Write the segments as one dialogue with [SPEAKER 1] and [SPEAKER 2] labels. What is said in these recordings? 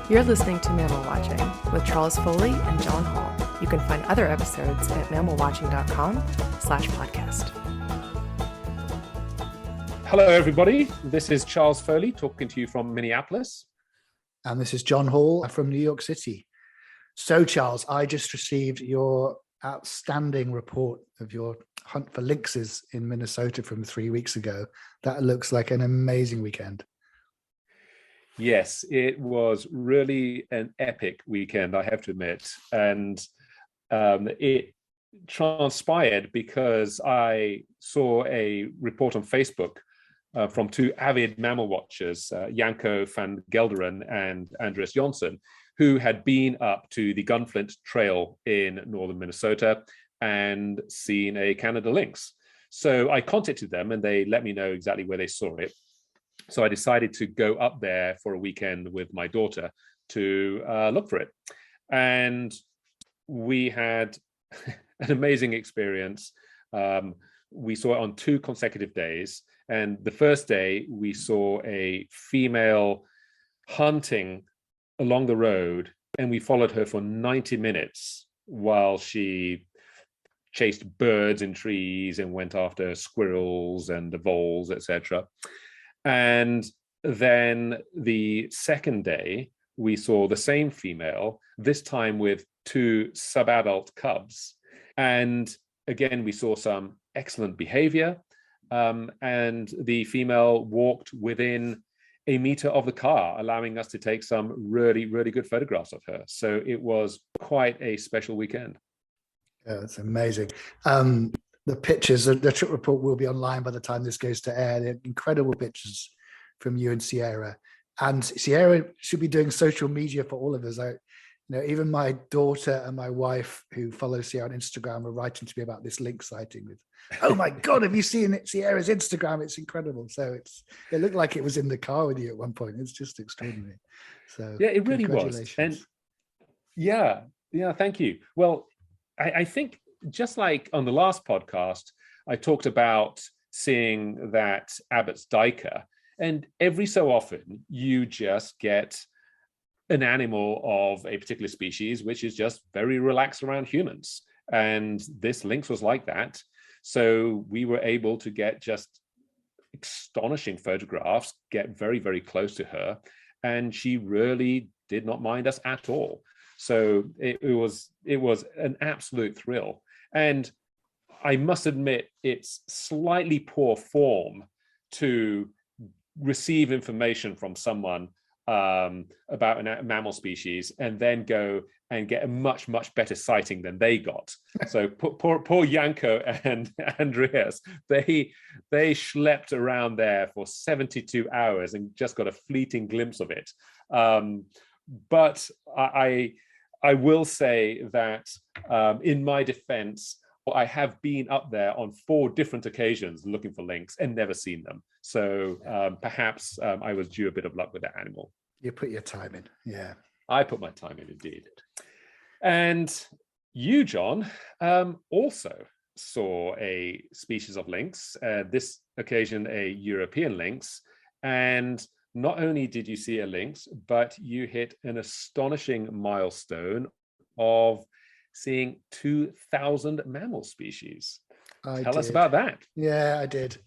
[SPEAKER 1] You're listening to Mammal Watching with Charles Foley and Jon Hall. You can find other episodes at mammalwatching.com/podcast.
[SPEAKER 2] Hello, everybody. This is Charles Foley talking to you from Minneapolis.
[SPEAKER 3] And this is Jon Hall from New York City. So, Charles, I just received your outstanding report of your hunt for lynxes in Minnesota from 3 weeks ago. That looks like an amazing weekend.
[SPEAKER 2] Yes, it was really an epic weekend, I have to admit. And it transpired because I saw a report on Facebook from two avid mammal watchers, Janko van Gelderen and Andreas Jonsson, who had been up to the Gunflint Trail in northern Minnesota and seen a Canada lynx. So I contacted them and they let me know exactly where they saw it. So I decided to go up there for a weekend with my daughter to look for it. And we had an amazing experience. We saw it on 2 consecutive days. And the first day we saw a female hunting along the road, and we followed her for 90 minutes while she chased birds in trees and went after squirrels and the voles, etc. And then the second day, we saw the same female, this time with 2 subadult cubs. And again, we saw some excellent behavior. And the female walked within a meter of the car, allowing us to take some really, really good photographs of her. So it was quite a special weekend.
[SPEAKER 3] Yeah, it's amazing. The pictures, the trip report will be online by the time this goes to air. They're incredible pictures from you and Sierra. And Sierra should be doing social media for all of us. Even my daughter and my wife, who follow Sierra on Instagram, were writing to me about this lynx sighting. With, oh my God, have you seen it? Sierra's Instagram? It's incredible. So it looked like it was in the car with you at one point. It's just extraordinary. So
[SPEAKER 2] yeah, it really was. And yeah, thank you. Well, I think just like on the last podcast, I talked about seeing that Abbott's duiker, and every so often you just get an animal of a particular species which is just very relaxed around humans. And this lynx was like that. So we were able to get just astonishing photographs, get very, very close to her. And she really did not mind us at all. So it was an absolute thrill. And I must admit, it's slightly poor form to receive information from someone about a mammal species and then go and get a much, much better sighting than they got. So poor Janko and Andreas, they schlepped around there for 72 hours and just got a fleeting glimpse of it. But I will say that in my defense, I have been up there on 4 different occasions looking for lynx and never seen them. So perhaps I was due a bit of luck with that animal.
[SPEAKER 3] You put your time in. Yeah.
[SPEAKER 2] I put my time in, indeed. And you, Jon, also saw a species of lynx, this occasion a European lynx. And not only did you see a lynx, but you hit an astonishing milestone of seeing 2,000 mammal species. Tell us about that.
[SPEAKER 3] Yeah, I did.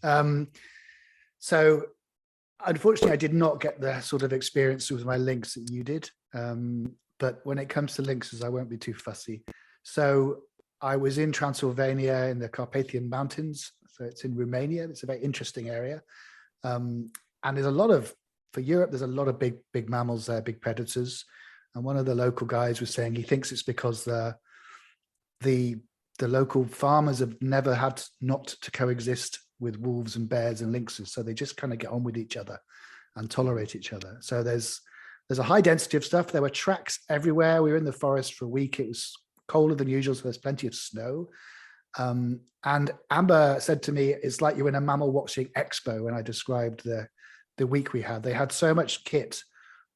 [SPEAKER 3] So unfortunately, I did not get the sort of experience with my lynx that you did. But when it comes to lynxes, I won't be too fussy. So I was in Transylvania in the Carpathian Mountains. So it's in Romania. It's a very interesting area. And there's a lot of, for Europe, there's a lot of big mammals there, big predators. And one of the local guys was saying he thinks it's because the local farmers have never had not to coexist with wolves and bears and lynxes. So they just kind of get on with each other and tolerate each other. So there's a high density of stuff. There were tracks everywhere. We were in the forest for a week. It was colder than usual, so there's plenty of snow. And Amber said to me, it's like you're in a mammal watching expo when I described the week we had. They had so much kit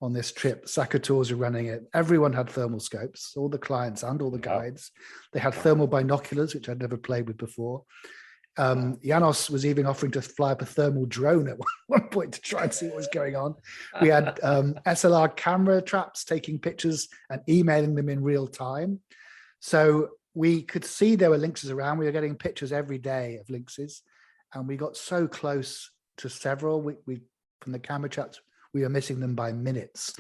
[SPEAKER 3] on this trip. Sakatours are running it. Everyone had thermal scopes, all the clients and all the guides. They had thermal binoculars, which I'd never played with before. Janos was even offering to fly up a thermal drone at one point to try and see what was going on. We had SLR camera traps taking pictures and emailing them in real time. So we could see there were lynxes around. We were getting pictures every day of lynxes, and we got so close to several. We from the camera traps, we were missing them by minutes.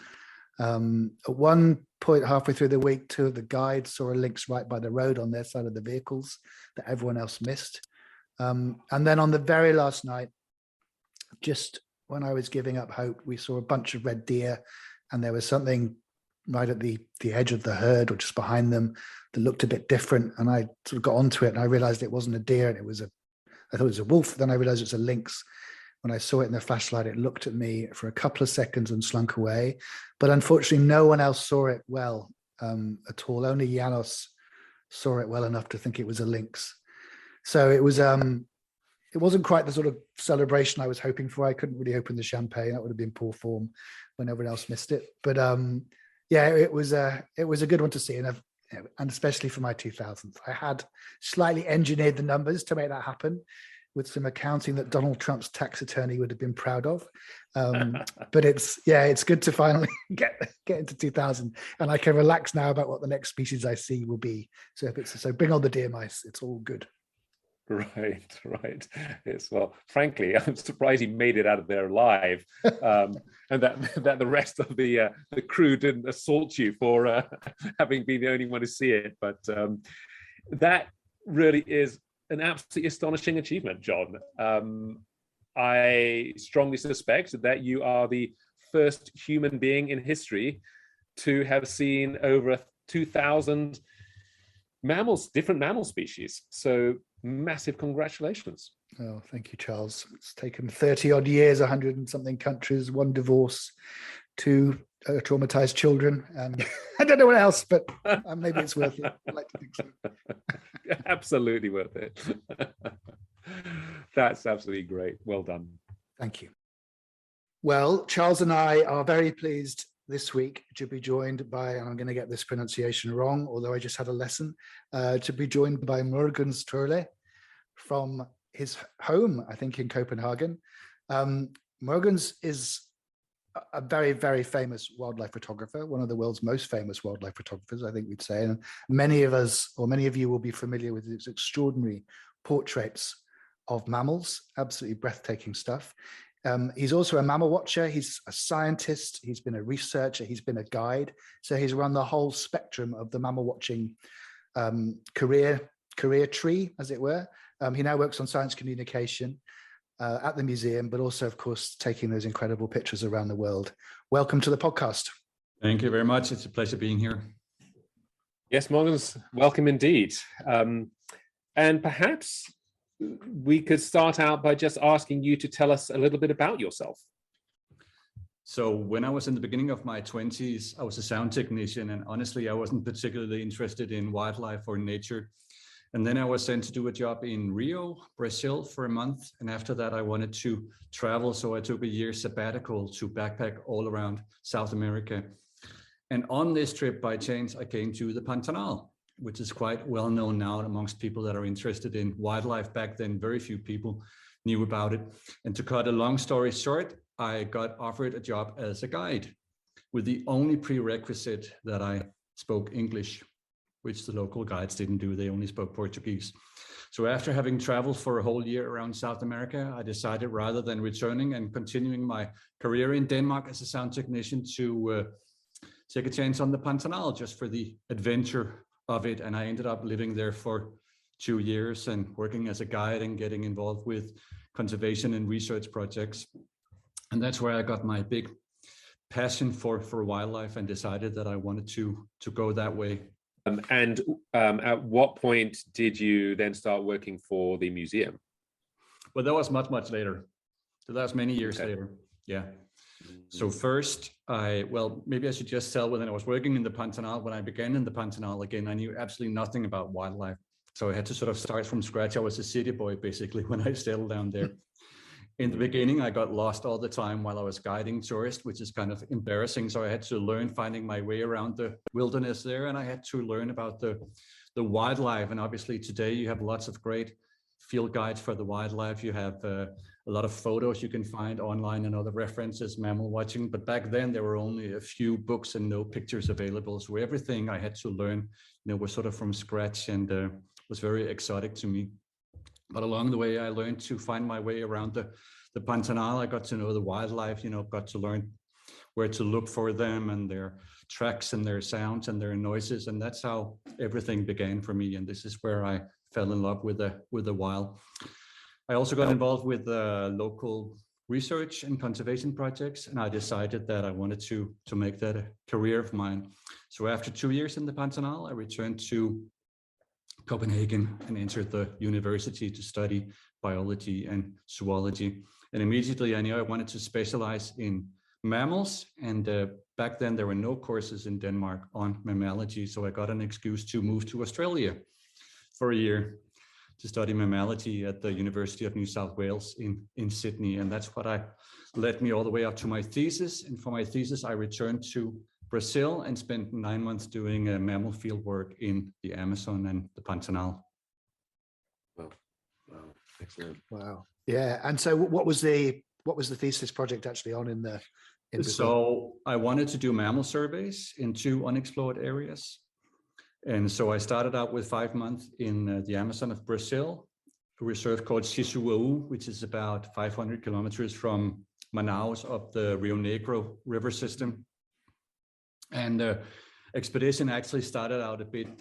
[SPEAKER 3] At one point, halfway through the week, two of the guides saw a lynx right by the road on their side of the vehicles that everyone else missed. And then on the very last night, just when I was giving up hope, we saw a bunch of red deer, and there was something right at the edge of the herd or just behind them that looked a bit different. And I sort of got onto it, and I realized it wasn't a deer, and I thought it was a wolf. Then I realized it was a lynx. When I saw it in the flashlight, it looked at me for a couple of seconds and slunk away. But unfortunately, no one else saw it well at all. Only Janos saw it well enough to think it was a lynx. So it wasn't quite the sort of celebration I was hoping for. I couldn't really open the champagne. That would have been poor form when everyone else missed it. But yeah, it was a good one to see, and especially for my 2000th. I had slightly engineered the numbers to make that happen, with some accounting that Donald Trump's tax attorney would have been proud of. But it's good to finally get into 2000, and I can relax now about what the next species I see will be. So bring on the deer mice. It's all good.
[SPEAKER 2] Right. Yes. Well, frankly, I'm surprised he made it out of there alive, and that the rest of the crew didn't assault you for having been the only one to see it. But that really is an absolutely astonishing achievement, Jon. I strongly suspect that you are the first human being in history to have seen over 2,000 mammals, different mammal species. So massive congratulations.
[SPEAKER 3] Oh, thank you, Charles. It's taken 30 odd years, 100 and something countries, one divorce, two traumatized children, and I don't know what else, but maybe it's worth it. I'd like to think so.
[SPEAKER 2] Absolutely worth it. That's absolutely great. Well done.
[SPEAKER 3] Thank you. Well, Charles and I are very pleased this week to be joined by, and I'm going to get this pronunciation wrong, although I just had a lesson, to be joined by Mogens Trolle from his home, I think in Copenhagen. Mogens is a very, very famous wildlife photographer, one of the world's most famous wildlife photographers, I think we'd say. And many of us, or many of you, will be familiar with his extraordinary portraits of mammals, absolutely breathtaking stuff. He's also a mammal watcher. He's a scientist. He's been a researcher. He's been a guide. So he's run the whole spectrum of the mammal watching career tree, as it were. He now works on science communication at the museum, but also, of course, taking those incredible pictures around the world. Welcome to the podcast.
[SPEAKER 4] Thank you very much. It's a pleasure being here.
[SPEAKER 2] Yes, Mogens, welcome indeed. And perhaps we could start out by just asking you to tell us a little bit about yourself.
[SPEAKER 4] So when I was in the beginning of my 20s, I was a sound technician, and honestly, I wasn't particularly interested in wildlife or nature. And then I was sent to do a job in Rio, Brazil for a month. And after that, I wanted to travel. So I took a year sabbatical to backpack all around South America. And on this trip, by chance, I came to the Pantanal, which is quite well known now amongst people that are interested in wildlife. Back then, very few people knew about it. And to cut a long story short, I got offered a job as a guide with the only prerequisite that I spoke English, which the local guides didn't do. They only spoke Portuguese. So after having traveled for a whole year around South America, I decided rather than returning and continuing my career in Denmark as a sound technician to take a chance on the Pantanal just for the adventure of it. And I ended up living there for 2 years and working as a guide and getting involved with conservation and research projects. And that's where I got my big passion for wildlife and decided that I wanted to go that way.
[SPEAKER 2] And at what point did you then start working for the museum?
[SPEAKER 4] Well, that was much later. So that was many years later. Yeah. So first, maybe I should just tell when I was working in the Pantanal, when I began in the Pantanal again, I knew absolutely nothing about wildlife. So I had to sort of start from scratch. I was a city boy, basically, when I settled down there. In the beginning, I got lost all the time while I was guiding tourists, which is kind of embarrassing. So I had to learn finding my way around the wilderness there, and I had to learn about the wildlife. And obviously today you have lots of great field guides for the wildlife. You have a lot of photos you can find online and other references, mammal watching. But back then there were only a few books and no pictures available. So everything I had to learn, was sort of from scratch, and was very exotic to me. But along the way, I learned to find my way around the Pantanal. I got to know the wildlife, got to learn where to look for them and their tracks and their sounds and their noises. And that's how everything began for me. And this is where I fell in love with the wild. I also got involved with local research and conservation projects, and I decided that I wanted to make that a career of mine. So after 2 years in the Pantanal, I returned to Copenhagen and entered the university to study biology and zoology. And immediately I knew I wanted to specialize in mammals. And back then there were no courses in Denmark on mammalogy. So I got an excuse to move to Australia for a year to study mammalogy at the University of New South Wales in Sydney. And that's what led me all the way up to my thesis. And for my thesis, I returned to Brazil and spent 9 months doing mammal field work in the Amazon and the Pantanal.
[SPEAKER 2] Wow, excellent.
[SPEAKER 3] Wow. Yeah. And so what was the thesis project actually on in Brazil?
[SPEAKER 4] So I wanted to do mammal surveys in 2 unexplored areas. And so I started out with 5 months in the Amazon of Brazil, a reserve called Xissuau, which is about 500 kilometers from Manaus up the Rio Negro river system. And the expedition actually started out a bit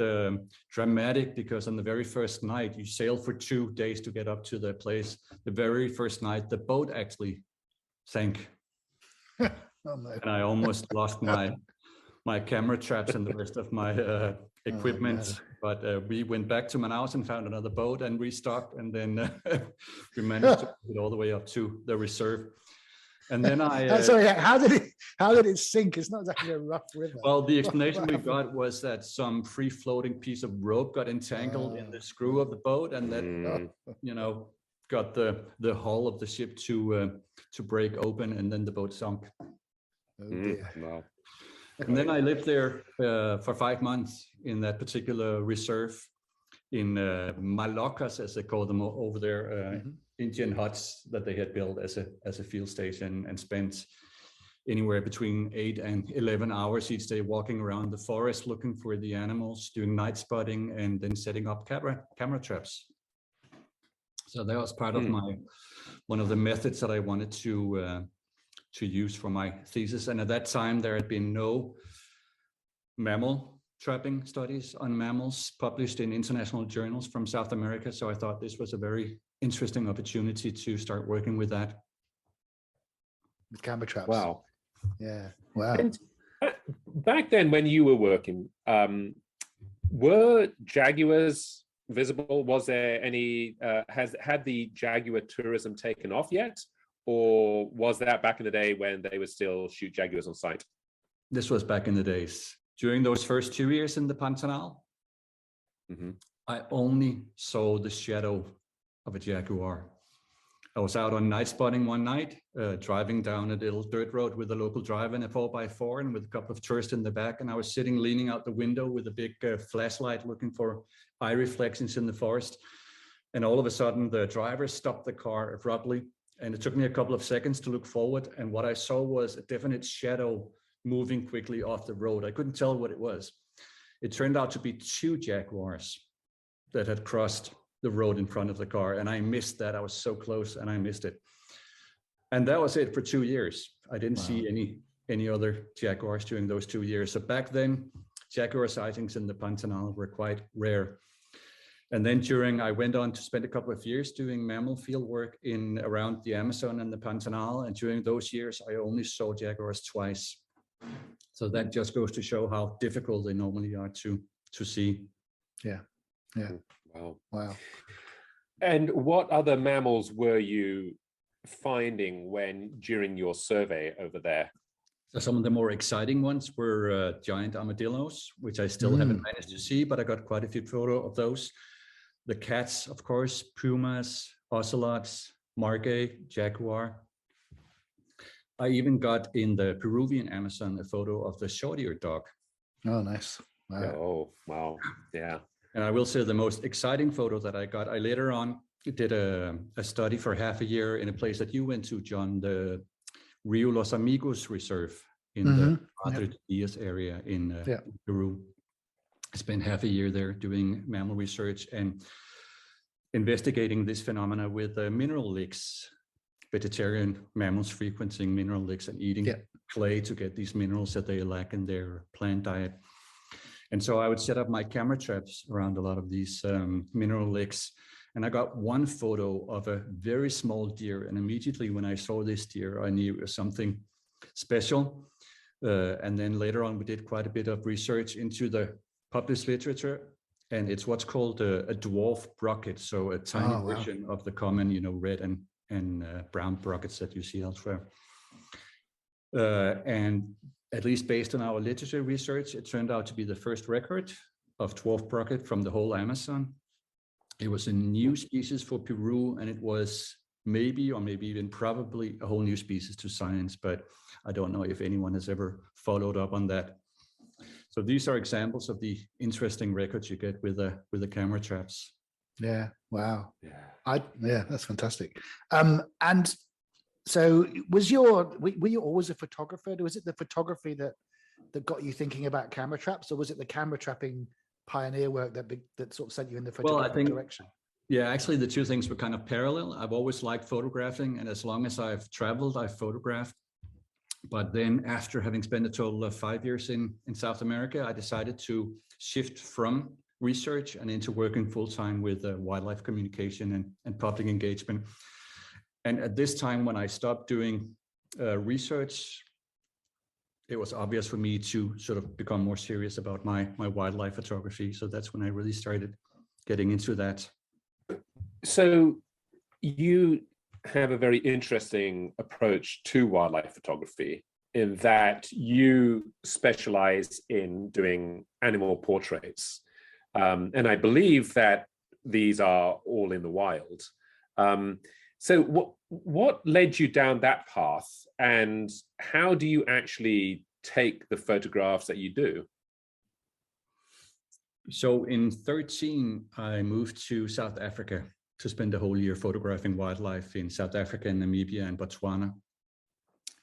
[SPEAKER 4] dramatic, because on the very first night, you sail for 2 days to get up to the place. The very first night, the boat actually sank.
[SPEAKER 3] Oh, no.
[SPEAKER 4] And I almost lost my camera traps and the rest of my equipment.
[SPEAKER 3] Oh, no.
[SPEAKER 4] But we went back to Manaus and found another boat and restocked, and then we managed to get all the way up to the reserve. And then
[SPEAKER 3] sorry, how did it sink? It's not exactly a rough river.
[SPEAKER 4] Well, the explanation we got was that some free-floating piece of rope got entangled in the screw of the boat, and that got the hull of the ship to break open, and then the boat sunk.
[SPEAKER 3] Oh, dear.
[SPEAKER 2] Wow.
[SPEAKER 4] And then I lived there for 5 months in that particular reserve in Maloccas, as they call them over there, Indian huts that they had built as a field station, and spent anywhere between 8 and 11 hours each day walking around the forest looking for the animals, doing night spotting, and then setting up camera traps. So that was part of one of the methods that I wanted to use for my thesis. And at that time, there had been no mammal trapping studies on mammals published in international journals from South America. So I thought this was a very interesting opportunity to start working with that.
[SPEAKER 3] With camera traps.
[SPEAKER 2] Wow.
[SPEAKER 3] Yeah. Wow.
[SPEAKER 2] And back then, when you were working, were jaguars visible? Was there any? Had the jaguar tourism taken off yet, or was that back in the day when they would still shoot jaguars on sight?
[SPEAKER 4] This was back in the days. During those first 2 years in the Pantanal, I only saw the shadow of a jaguar. I was out on night spotting one night, driving down a little dirt road with a local driver in a 4x4 and with a couple of tourists in the back. And I was sitting leaning out the window with a big flashlight looking for eye reflections in the forest. And all of a sudden, the driver stopped the car abruptly. And it took me a couple of seconds to look forward. And what I saw was a definite shadow moving quickly off the road. I couldn't tell what it was. It turned out to be 2 jaguars that had crossed the road in front of the car. And I missed that. I was so close and I missed it. And that was it for 2 years. I didn't see any other jaguars during those 2 years. So back then, jaguar sightings in the Pantanal were quite rare. And then I went on to spend a couple of years doing mammal field work around the Amazon and the Pantanal. And during those years, I only saw jaguars twice. So that just goes to show how difficult they normally are to see.
[SPEAKER 3] Yeah. Yeah.
[SPEAKER 2] Wow. And what other mammals were you finding during your survey over there?
[SPEAKER 4] So some of the more exciting ones were giant armadillos, which I still haven't managed to see, but I got quite a few photos of those. The cats, of course, pumas, ocelots, margay, jaguar. I even got in the Peruvian Amazon a photo of the short-eared dog.
[SPEAKER 3] Oh, nice. Wow.
[SPEAKER 2] Oh, wow. Yeah.
[SPEAKER 4] And I will say the most exciting photo that I got, I later on did a study for half a year in a place that you went to, John, the Rio Los Amigos Reserve in the Padre Diaz area in Peru. I spent half a year there doing mammal research and investigating this phenomena with mineral licks, vegetarian mammals frequenting mineral licks and eating clay to get these minerals that they lack in their plant diet. And so I would set up my camera traps around a lot of these mineral licks. And I got one photo of a very small deer. And immediately when I saw this deer, I knew it was something special. And then later on, we did quite a bit of research into the published literature. And it's what's called a dwarf brocket. So a tiny version of the common, red and brown brockets that you see elsewhere. And at least based on our literature research, it turned out to be the first record of dwarf brocket from the whole Amazon. It was a new species for Peru, and it was maybe, or maybe even probably, a whole new species to science, but I don't know if anyone has ever followed up on that. So these are examples of the interesting records you get with the camera traps.
[SPEAKER 3] Yeah. Wow. Yeah. That's fantastic. And so were you always a photographer? Was it the photography that got you thinking about camera traps, or was it the camera trapping pioneer work that sort of sent you in the photographic direction?
[SPEAKER 4] Yeah, actually the two things were kind of parallel. I've always liked photographing, and as long as I've traveled, I've photographed. But then after having spent a total of 5 years in South America, I decided to shift from research and into working full-time with wildlife communication and public engagement. And at this time, when I stopped doing research, it was obvious for me to sort of become more serious about my wildlife photography. So that's when I really started getting into that.
[SPEAKER 2] So you have a very interesting approach to wildlife photography in that you specialize in doing animal portraits. And I believe that these are all in the wild. So what led you down that path, and how do you actually take the photographs that you do?
[SPEAKER 4] So in 2013, I moved to South Africa to spend a whole year photographing wildlife in South Africa, Namibia, and Botswana.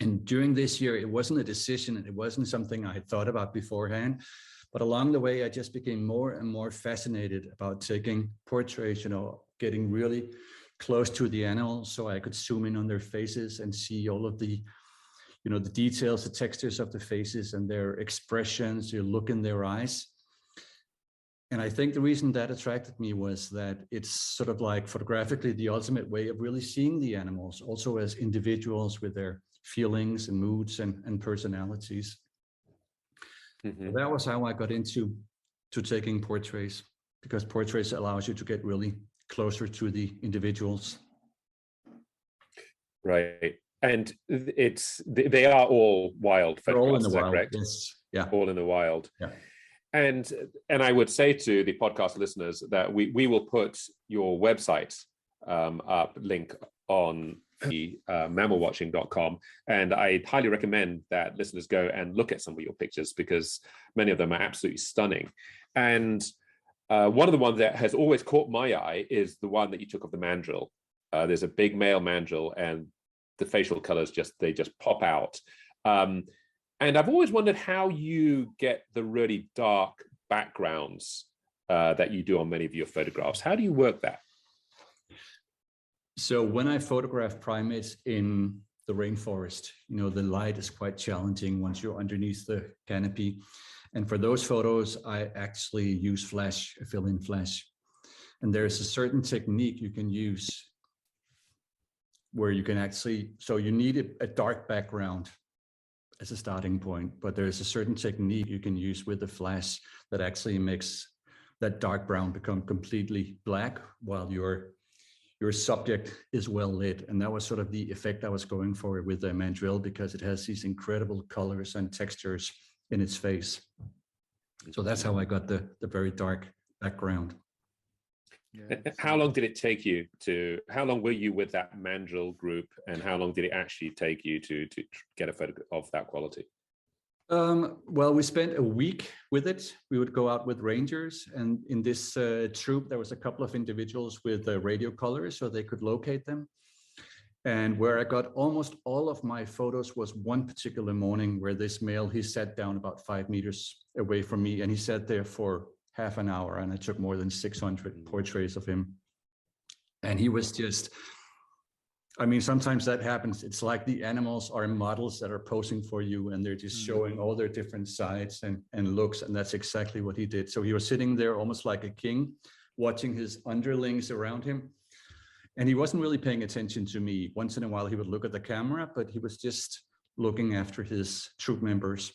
[SPEAKER 4] And during this year, it wasn't a decision, and it wasn't something I had thought about beforehand. But along the way, I just became more and more fascinated about taking portraits, getting really close to the animals so I could zoom in on their faces and see all of the, the details, the textures of the faces and their expressions, the look in their eyes. And I think the reason that attracted me was that it's sort of like photographically the ultimate way of really seeing the animals also as individuals with their feelings and moods and personalities. Mm-hmm. So that was how I got into taking portraits, because portraits allows you to get really closer to the individuals.
[SPEAKER 2] Right. And they are all wild photographs.
[SPEAKER 4] They're all in the
[SPEAKER 2] is that
[SPEAKER 4] wild.
[SPEAKER 2] Correct?
[SPEAKER 4] Yes. Yeah.
[SPEAKER 2] All in the wild.
[SPEAKER 4] Yeah.
[SPEAKER 2] And I would say to the podcast listeners that we will put your website up, link on the mammalwatching.com, and I highly recommend that listeners go and look at some of your pictures, because many of them are absolutely stunning. And one of the ones that has always caught my eye is the one that you took of the mandrill. There's a big male mandrill, and the facial colors just pop out. And I've always wondered how you get the really dark backgrounds that you do on many of your photographs. How do you work that?
[SPEAKER 4] So when I photograph primates in the rainforest, the light is quite challenging once you're underneath the canopy. And for those photos, I actually use flash, fill-in flash. And there's a certain technique you can use where you can actually, so you need a dark background as a starting point, but there's a certain technique you can use with the flash that actually makes that dark brown become completely black while your subject is well lit. And that was sort of the effect I was going for with the mandrill, because it has these incredible colors and textures in its face. So that's how I got the very dark background.
[SPEAKER 2] Yeah. How long did it take you how long were you with that mandrill group, and how long did it actually take you to get a photo of that quality?
[SPEAKER 4] Well, we spent a week with it. We would go out with rangers, and in this troop, there was a couple of individuals with radio collars so they could locate them. And where I got almost all of my photos was one particular morning where this male, he sat down about 5 meters away from me, and he sat there for half an hour, and I took more than 600 portraits of him. And he was just, I mean, sometimes that happens. It's like the animals are models that are posing for you, and they're just showing all their different sides and looks. And that's exactly what he did. So he was sitting there almost like a king, watching his underlings around him. And he wasn't really paying attention to me. Once in a while, he would look at the camera, but he was just looking after his troop members.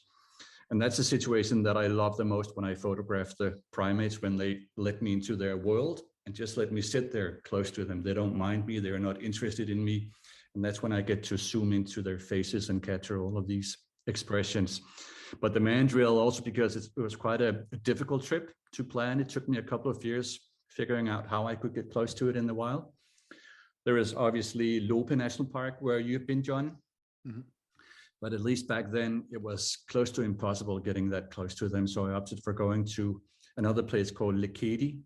[SPEAKER 4] And that's a situation that I love the most when I photograph the primates, when they let me into their world and just let me sit there close to them. They don't mind me. They're not interested in me. And that's when I get to zoom into their faces and capture all of these expressions. But the mandrill also, because it was quite a difficult trip to plan. It took me a couple of years figuring out how I could get close to it in the wild. There is obviously Lope National Park, where you've been, John. Mm-hmm. But at least back then, it was close to impossible getting that close to them. So I opted for going to another place called Lekedi,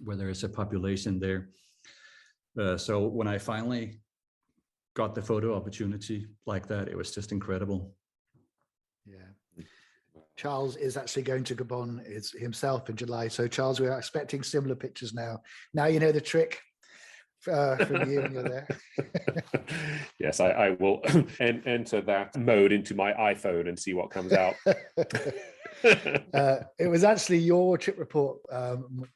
[SPEAKER 4] where there is a population there. So when I finally got the photo opportunity like that, it was just incredible.
[SPEAKER 3] Yeah. Charles is actually going to Gabon himself in July. So Charles, we are expecting similar pictures now. Now you know the trick. From you when you're there.
[SPEAKER 2] Yes, I will enter that mode into my iPhone and see what comes out.
[SPEAKER 3] It was actually your trip report,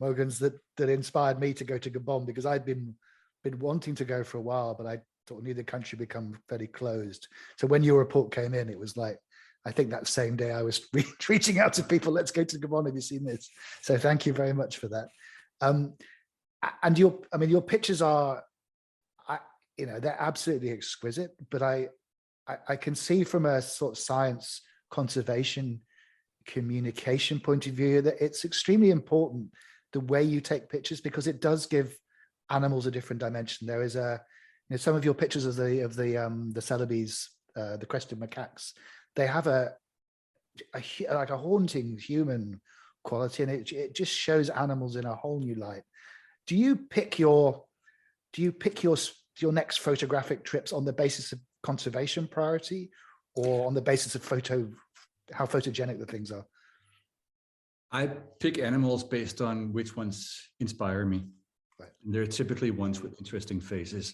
[SPEAKER 3] Mogens, that inspired me to go to Gabon, because I'd been wanting to go for a while, but I sort of knew the country become fairly closed. So when your report came in, it was like, I think that same day I was reaching out to people, let's go to Gabon, have you seen this? So thank you very much for that. And your pictures are, they're absolutely exquisite, but I can see from a sort of science conservation communication point of view that it's extremely important the way you take pictures, because it does give animals a different dimension. There is some of your pictures of the celebes, the crested macaques, they have a haunting human quality, and it just shows animals in a whole new light. Do you pick your next photographic trips on the basis of conservation priority, or on the basis of how photogenic the things are?
[SPEAKER 4] I pick animals based on which ones inspire me. Right. They're typically ones with interesting faces.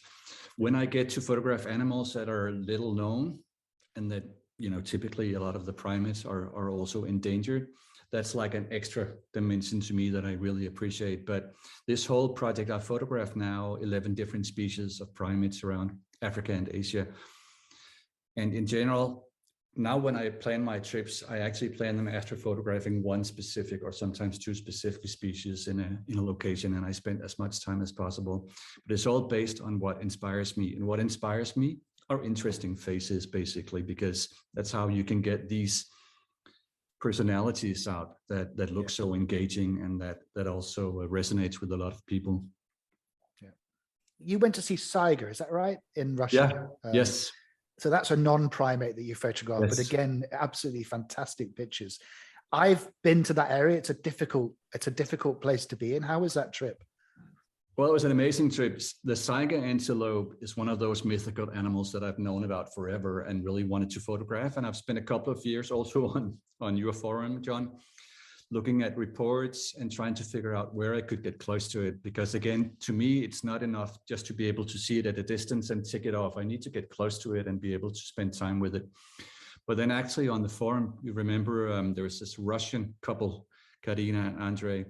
[SPEAKER 4] When I get to photograph animals that are little known, and that typically a lot of the primates are also endangered, that's like an extra dimension to me that I really appreciate. But this whole project, I photographed now 11 different species of primates around Africa and Asia. And in general, now when I plan my trips, I actually plan them after photographing one specific, or sometimes two specific species in a location, and I spend as much time as possible. But it's all based on what inspires me. And what inspires me are interesting faces, basically, because that's how you can get these personalities out that look so engaging, and that also resonates with a lot of people.
[SPEAKER 3] Yeah. You went to see Saiga, is that right? In Russia?
[SPEAKER 4] Yeah. Yes.
[SPEAKER 3] So that's a non-primate that you photographed, yes. But again, absolutely fantastic pictures. I've been to that area. It's a difficult place to be in. How was that trip?
[SPEAKER 4] Well, it was an amazing trip. The Saiga antelope is one of those mythical animals that I've known about forever and really wanted to photograph. And I've spent a couple of years also on your forum, John, looking at reports and trying to figure out where I could get close to it. Because again, to me, it's not enough just to be able to see it at a distance and tick it off. I need to get close to it and be able to spend time with it. But then actually on the forum, you remember there was this Russian couple, Karina and Andrei,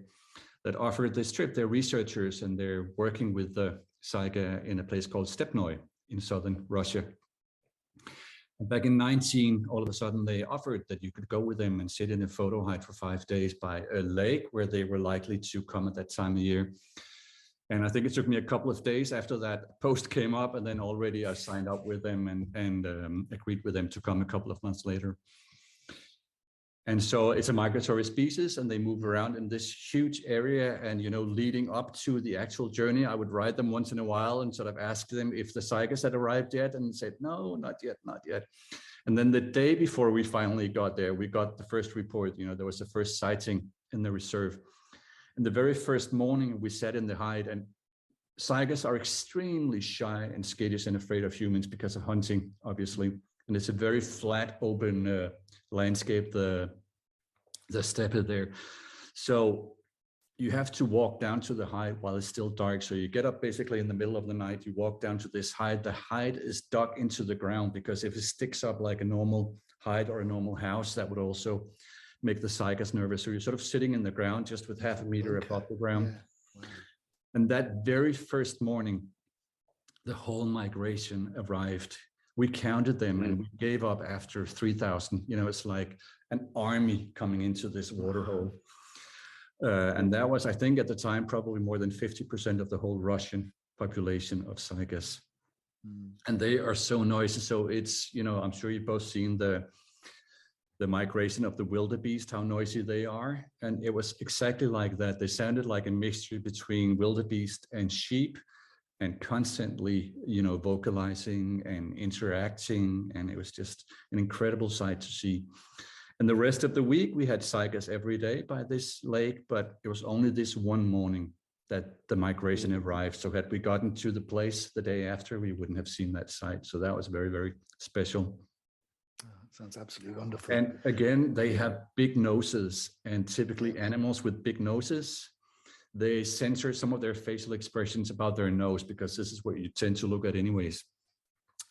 [SPEAKER 4] that offered this trip. They're researchers, and they're working with the Saiga in a place called Stepnoy in southern Russia. And back in 2019, all of a sudden they offered that you could go with them and sit in a photo hide for 5 days by a lake where they were likely to come at that time of year. And I think it took me a couple of days after that post came up, and then already I signed up with them and agreed with them to come a couple of months later. And so it's a migratory species, and they move around in this huge area. And, leading up to the actual journey, I would ride them once in a while and sort of ask them if the Saigas had arrived yet, and said, no, not yet, not yet. And then the day before we finally got there, we got the first report. There was the first sighting in the reserve. And the very first morning, we sat in the hide, and tigers are extremely shy and skittish and afraid of humans because of hunting, obviously. And it's a very flat, open landscape, the steppe there. So you have to walk down to the hide while it's still dark. So you get up basically in the middle of the night, you walk down to this hide. The hide is dug into the ground, because if it sticks up like a normal hide or a normal house, that would also make the tigers nervous. So you're sort of sitting in the ground just with half a meter above the ground.
[SPEAKER 3] Yeah. Wow.
[SPEAKER 4] And that very first morning, the whole migration arrived. We counted them and we gave up after 3,000. It's like an army coming into this water hole. And that was, I think at the time, probably more than 50% of the whole Russian population of tigers. And they are so noisy. So it's, I'm sure you've both seen the migration of the wildebeest, how noisy they are. And it was exactly like that. They sounded like a mixture between wildebeest and sheep, and constantly, vocalizing and interacting. And it was just an incredible sight to see. And the rest of the week, we had tigers every day by this lake, but it was only this one morning that the migration arrived. So had we gotten to the place the day after, we wouldn't have seen that sight. So that was very, very special.
[SPEAKER 3] Sounds absolutely wonderful.
[SPEAKER 4] And again, they have big noses, and typically animals with big noses, they censor some of their facial expressions about their nose, because this is what you tend to look at anyways.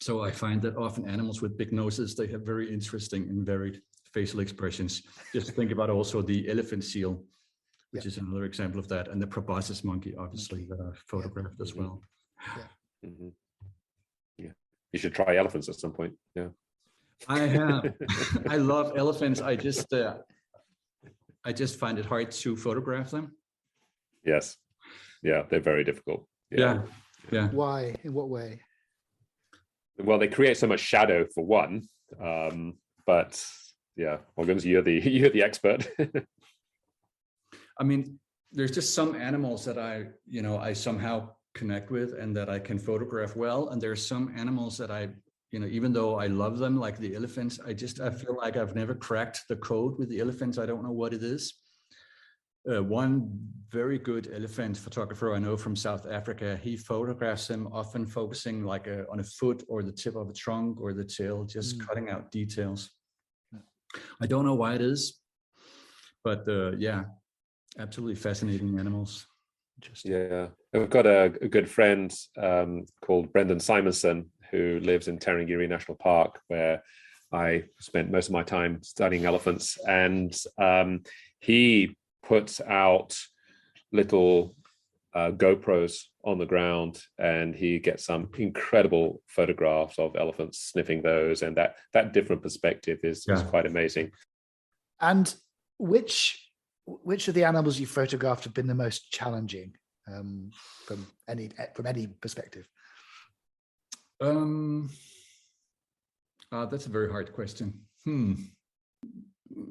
[SPEAKER 4] So I find that often animals with big noses, they have very interesting and varied facial expressions. Just think about also the elephant seal, which is another example of that, and the proboscis monkey, obviously, that are photographed as well.
[SPEAKER 2] Yeah, you should try elephants at some point. Yeah,
[SPEAKER 4] I have. I love elephants. I just find it hard to photograph them.
[SPEAKER 2] Yes, yeah, they're very difficult.
[SPEAKER 4] Yeah.
[SPEAKER 3] Why? In what way?
[SPEAKER 2] Well, they create so much shadow for one, but yeah, Mogens, you're the expert.
[SPEAKER 4] I mean, there's just some animals that I somehow connect with and that I can photograph well, and there's some animals that I, even though I love them, like the elephants, I feel like I've never cracked the code with the elephants. I don't know what it is. One very good elephant photographer I know from South Africa, he photographs them often focusing like on a foot or the tip of a trunk or the tail, just cutting out details. I don't know why it is, but absolutely fascinating animals.
[SPEAKER 2] Yeah, I've got a good friend called Brendan Simonson, who lives in Tarangire National Park, where I spent most of my time studying elephants, and he puts out little GoPros on the ground, and he gets some incredible photographs of elephants sniffing those, and that different perspective is quite amazing.
[SPEAKER 3] And which of the animals you photographed have been the most challenging from any perspective?
[SPEAKER 4] That's a very hard question.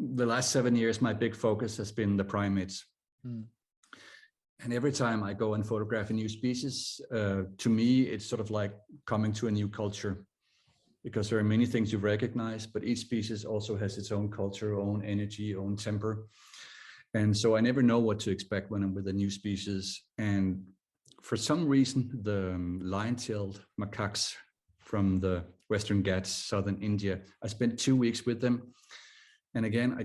[SPEAKER 4] The last 7 years, my big focus has been the primates. And every time I go and photograph a new species, to me, it's sort of like coming to a new culture, because there are many things you recognize, but each species also has its own culture, own energy, own temper. And so I never know what to expect when I'm with a new species. And for some reason, the lion-tailed macaques from the Western Ghats, southern India, I spent 2 weeks with them. And again,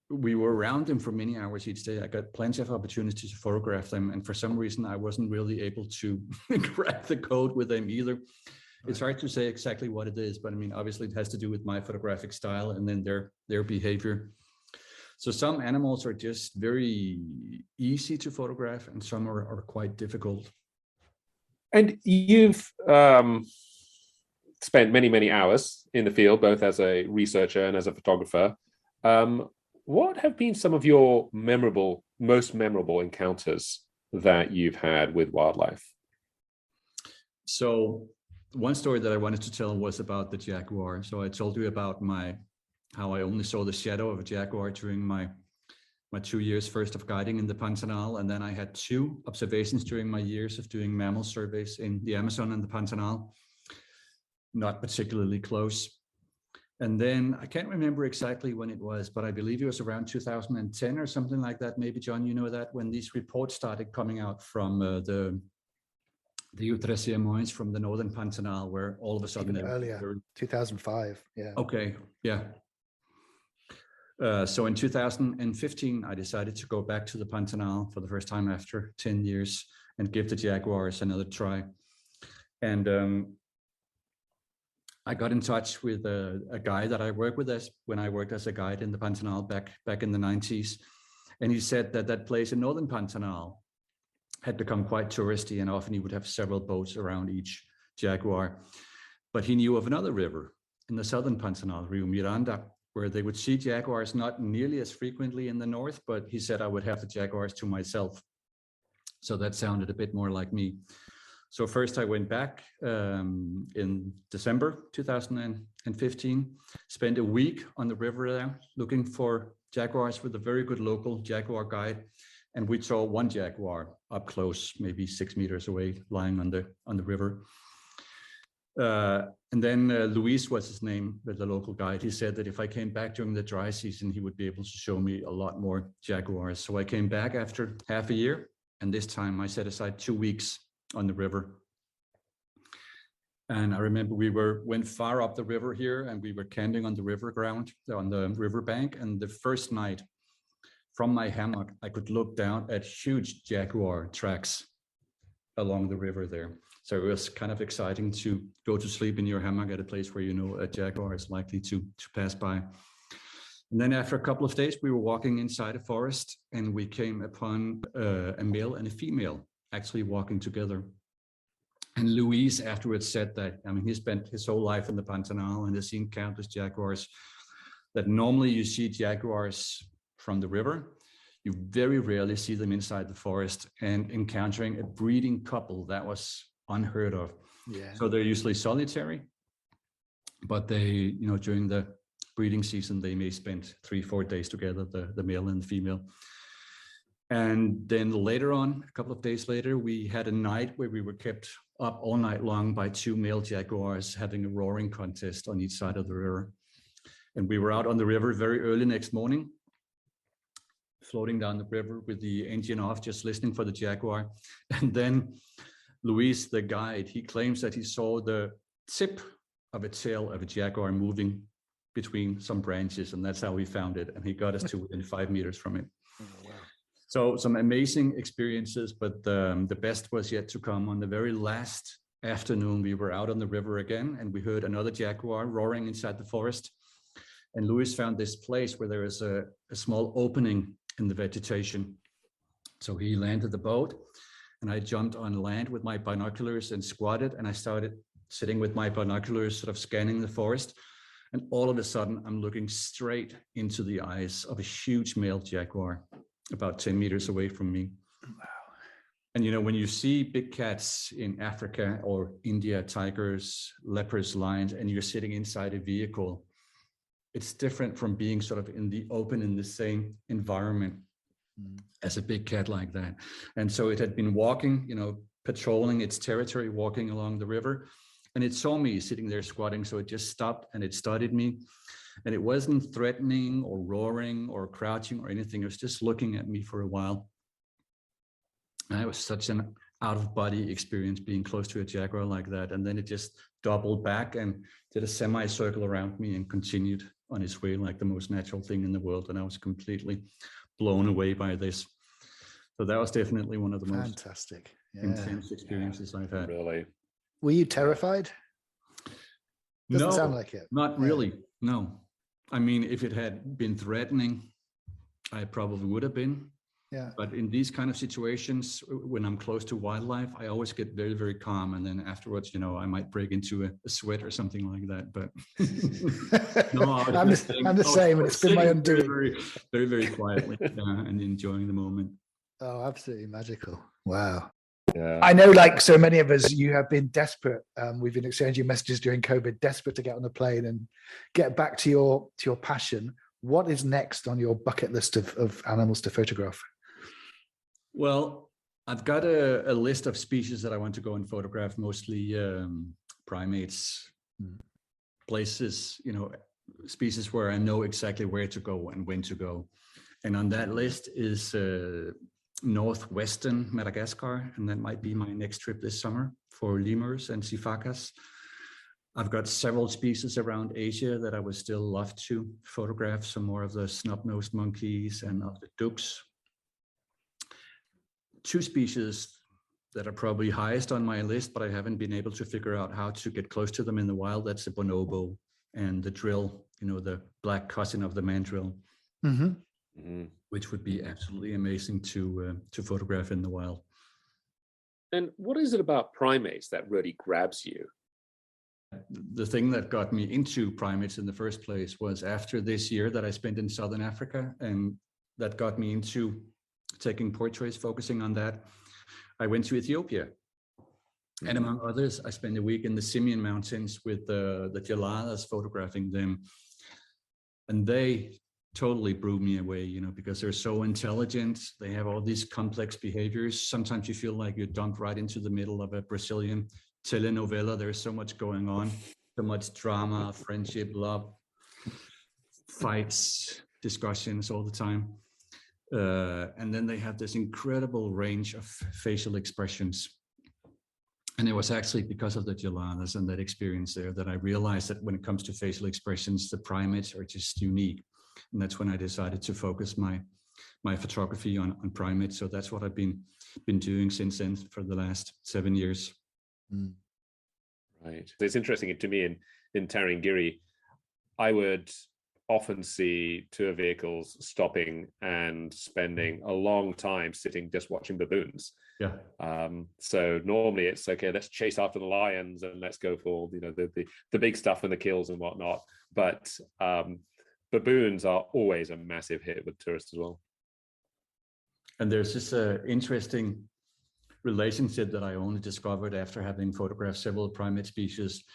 [SPEAKER 4] we were around them for many hours each day. I got plenty of opportunities to photograph them. And for some reason, I wasn't really able to crack the code with them either. Right. It's hard to say exactly what it is, but I mean, obviously it has to do with my photographic style and then their behavior. So some animals are just very easy to photograph and some are quite difficult.
[SPEAKER 2] And you've spent many hours in the field, both as a researcher and as a photographer. What have been some of your most memorable encounters that you've had with wildlife?
[SPEAKER 4] So one story that I wanted to tell was about the jaguar. So I told you about how I only saw the shadow of a jaguar during my 2 years first of guiding in the Pantanal. And then I had 2 observations during my years of doing mammal surveys in the Amazon and the Pantanal. Not particularly close. And then I can't remember exactly when it was, but I believe it was around 2010 or something like that. Maybe, John, you know that, when these reports started coming out from the Mogens from the northern Pantanal, where all of a sudden
[SPEAKER 3] Even earlier, 2005. Yeah.
[SPEAKER 4] Okay. Yeah. So in 2015, I decided to go back to the Pantanal for the first time after 10 years and give the jaguars another try. And I got in touch with a guy that I worked with when I worked as a guide in the Pantanal back in the 90s. And he said that that place in northern Pantanal had become quite touristy, and often he would have several boats around each jaguar. But he knew of another river in the southern Pantanal, Rio Miranda, where they would see jaguars not nearly as frequently in the north, but he said I would have the jaguars to myself. So that sounded a bit more like me. So first I went back in December 2015, spent a week on the river there looking for jaguars with a very good local jaguar guide. And we saw one jaguar up close, maybe 6 meters away, lying on the river. And then Luis was his name, the local guide. He said that if I came back during the dry season, he would be able to show me a lot more jaguars. So I came back after half a year, and this time I set aside 2 weeks on the river. And I remember we went far up the river here, and we were camping on the river ground, on the river bank. And the first night from my hammock, I could look down at huge jaguar tracks along the river there. So it was kind of exciting to go to sleep in your hammock at a place where you know a jaguar is likely to pass by. And then after a couple of days, we were walking inside a forest, and we came upon a male and a female actually walking together. And Luis afterwards said that, I mean, he spent his whole life in the Pantanal and has seen countless jaguars, that normally you see jaguars from the river. You very rarely see them inside the forest, and encountering a breeding couple, that was unheard of.
[SPEAKER 3] Yeah.
[SPEAKER 4] So they're usually solitary, but they, during the breeding season, they may spend 3-4 days together, the male and the female. And then later on, a couple of days later, we had a night where we were kept up all night long by 2 male jaguars having a roaring contest on each side of the river. And we were out on the river very early next morning, floating down the river with the engine off, just listening for the jaguar. And then Luis, the guide, he claims that he saw the tip of a tail of a jaguar moving between some branches, and that's how he found it. And he got us to within 5 meters from it.
[SPEAKER 3] Oh, wow.
[SPEAKER 4] So some amazing experiences, but the best was yet to come. On the very last afternoon, we were out on the river again, and we heard another jaguar roaring inside the forest. And Luis found this place where there is a small opening in the vegetation. So he landed the boat, and I jumped on land with my binoculars and squatted, and I started sitting with my binoculars, sort of scanning the forest. And all of a sudden, I'm looking straight into the eyes of a huge male jaguar, about 10 meters away from me.
[SPEAKER 3] Wow.
[SPEAKER 4] And when you see big cats in Africa or India, tigers, leopards, lions, and you're sitting inside a vehicle, it's different from being sort of in the open, in the same environment as a big cat like that. And so it had been walking, patrolling its territory, walking along the river, and it saw me sitting there squatting. So it just stopped and it studied me. And it wasn't threatening or roaring or crouching or anything. It was just looking at me for a while. And it was such an out-of-body experience being close to a jaguar like that. And then it just doubled back and did a semicircle around me and continued on its way like the most natural thing in the world. And I was completely blown away by this. So that was definitely one of the most
[SPEAKER 3] fantastic,
[SPEAKER 4] intense experiences I've had.
[SPEAKER 2] Really.
[SPEAKER 3] Were you terrified? Doesn't sound like it.
[SPEAKER 4] Not really. No. I mean, if it had been threatening, I probably would have been.
[SPEAKER 3] Yeah.
[SPEAKER 4] But in these kind of situations, when I'm close to wildlife, I always get very, very calm. And then afterwards, I might break into a sweat or something like that. But no,
[SPEAKER 3] I'm the same, and it's been my undoing.
[SPEAKER 4] Very, very, very quietly and enjoying the moment.
[SPEAKER 3] Oh, absolutely magical. Wow.
[SPEAKER 2] Yeah.
[SPEAKER 3] I know, like so many of us, you have been desperate. We've been exchanging messages during COVID, desperate to get on the plane and get back to your passion. What is next on your bucket list of animals to photograph?
[SPEAKER 4] Well, I've got a list of species that I want to go and photograph, mostly primates, places, species where I know exactly where to go and when to go. And on that list is northwestern Madagascar, and that might be my next trip this summer for lemurs and sifacas. I've got several species around Asia that I would still love to photograph, some more of the snub-nosed monkeys and of the ducks. Two species that are probably highest on my list, but I haven't been able to figure out how to get close to them in the wild. That's the bonobo and the drill, the black cousin of the mandrill, which would be absolutely amazing to photograph in the wild.
[SPEAKER 2] And what is it about primates that really grabs you?
[SPEAKER 4] The thing that got me into primates in the first place was after this year that I spent in Southern Africa, and that got me into taking portraits, focusing on that. I went to Ethiopia, and among others, I spent a week in the Simien Mountains with the geladas, photographing them, and they totally blew me away, because they're so intelligent. They have all these complex behaviors. Sometimes you feel like you're dumped right into the middle of a Brazilian telenovela. There's so much going on, so much drama, friendship, love, fights, discussions all the time. And then they have this incredible range of facial expressions. And it was actually because of the geladas and that experience there that I realized that when it comes to facial expressions, the primates are just unique. And that's when I decided to focus my photography on primates. So that's what I've been doing since then for the last 7 years.
[SPEAKER 2] Right. It's interesting to me in Tarangire, I would often see tour vehicles stopping and spending a long time sitting just watching baboons.
[SPEAKER 4] Yeah.
[SPEAKER 2] So normally it's okay, let's chase after the lions and let's go for the big stuff and the kills and whatnot. But baboons are always a massive hit with tourists as well.
[SPEAKER 4] And there's this interesting relationship that I only discovered after having photographed several primate species,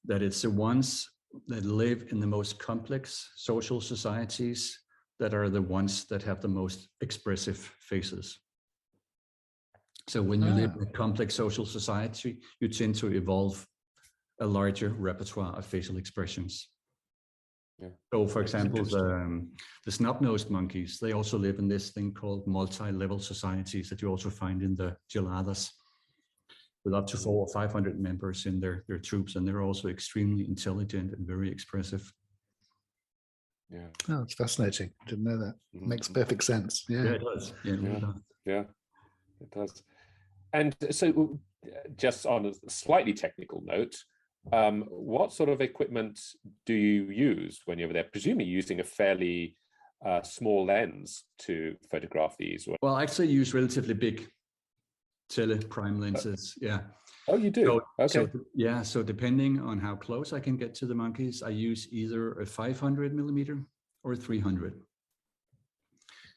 [SPEAKER 4] that it's the ones that live in the most complex social societies that are the ones that have the most expressive faces. So when you live in a complex social society, you tend to evolve a larger repertoire of facial expressions.
[SPEAKER 2] Yeah.
[SPEAKER 4] So for example, the snub-nosed monkeys, they also live in this thing called multi-level societies that you also find in the geladas, with up to 400 or 500 members in their troops, and they're also extremely intelligent and very expressive.
[SPEAKER 2] Yeah.
[SPEAKER 3] Oh, it's fascinating. I didn't know that. Makes perfect sense. Yeah,
[SPEAKER 4] it does. Yeah, it really does.
[SPEAKER 2] Yeah, it does. And so just on a slightly technical note, what sort of equipment do you use when you're over there? Presumably using a fairly small lens to photograph these.
[SPEAKER 4] Well, I actually use relatively big prime lenses. Yeah.
[SPEAKER 2] Oh, you do? Okay.
[SPEAKER 4] So depending on how close I can get to the monkeys, I use either a 500 millimeter or 300.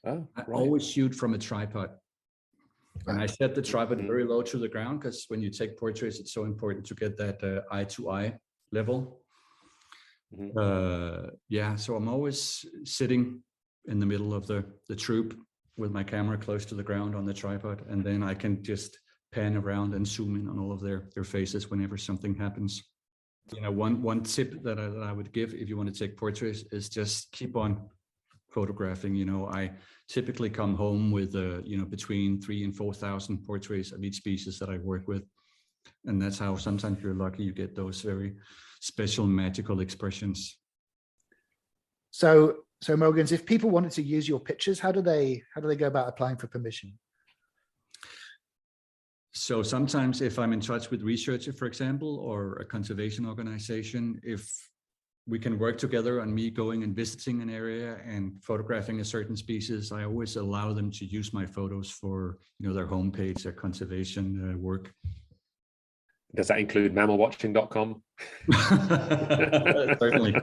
[SPEAKER 2] Oh,
[SPEAKER 4] I
[SPEAKER 2] right.
[SPEAKER 4] always shoot from a tripod. And I set the tripod very low to the ground, because when you take portraits, it's so important to get that eye-to-eye level. So I'm always sitting in the middle of the troop with my camera close to the ground on the tripod, and then I can just pan around and zoom in on all of their faces whenever something happens. One tip that I would give if you want to take portraits is just keep on photographing. I typically come home with between 3,000 and 4,000 portraits of each species that I work with, and that's how sometimes you're lucky you get those very special magical expressions.
[SPEAKER 3] So Mogens, if people wanted to use your pictures, how do they go about applying for permission?
[SPEAKER 4] So sometimes if I'm in touch with researcher, for example, or a conservation organization, if we can work together on me going and visiting an area and photographing a certain species, I always allow them to use my photos for their homepage, their conservation work.
[SPEAKER 2] Does that include mammalwatching.com?
[SPEAKER 4] Certainly.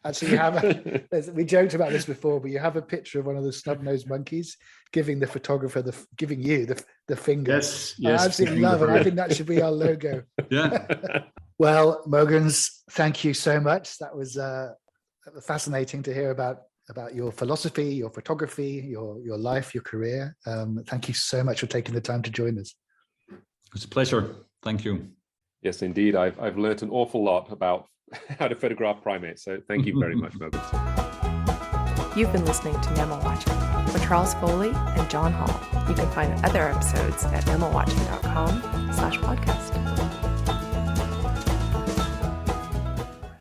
[SPEAKER 3] Actually, we joked about this before, but you have a picture of one of the snub-nosed monkeys giving the photographer giving you the finger.
[SPEAKER 4] Yes.
[SPEAKER 3] I absolutely love it. I think that should be our logo.
[SPEAKER 4] Yeah.
[SPEAKER 3] Well, Mogens, thank you so much. That was fascinating to hear about your philosophy, your photography, your life, your career. Thank you so much for taking the time to join us.
[SPEAKER 4] It's a pleasure. Thank you.
[SPEAKER 2] Yes, indeed. I've learned an awful lot about how to photograph primates. So thank you very much, Mogens.
[SPEAKER 1] You've been listening to Mammal Watching with Charles Foley and Jon Hall. You can find other episodes at mammalwatching.com/podcast.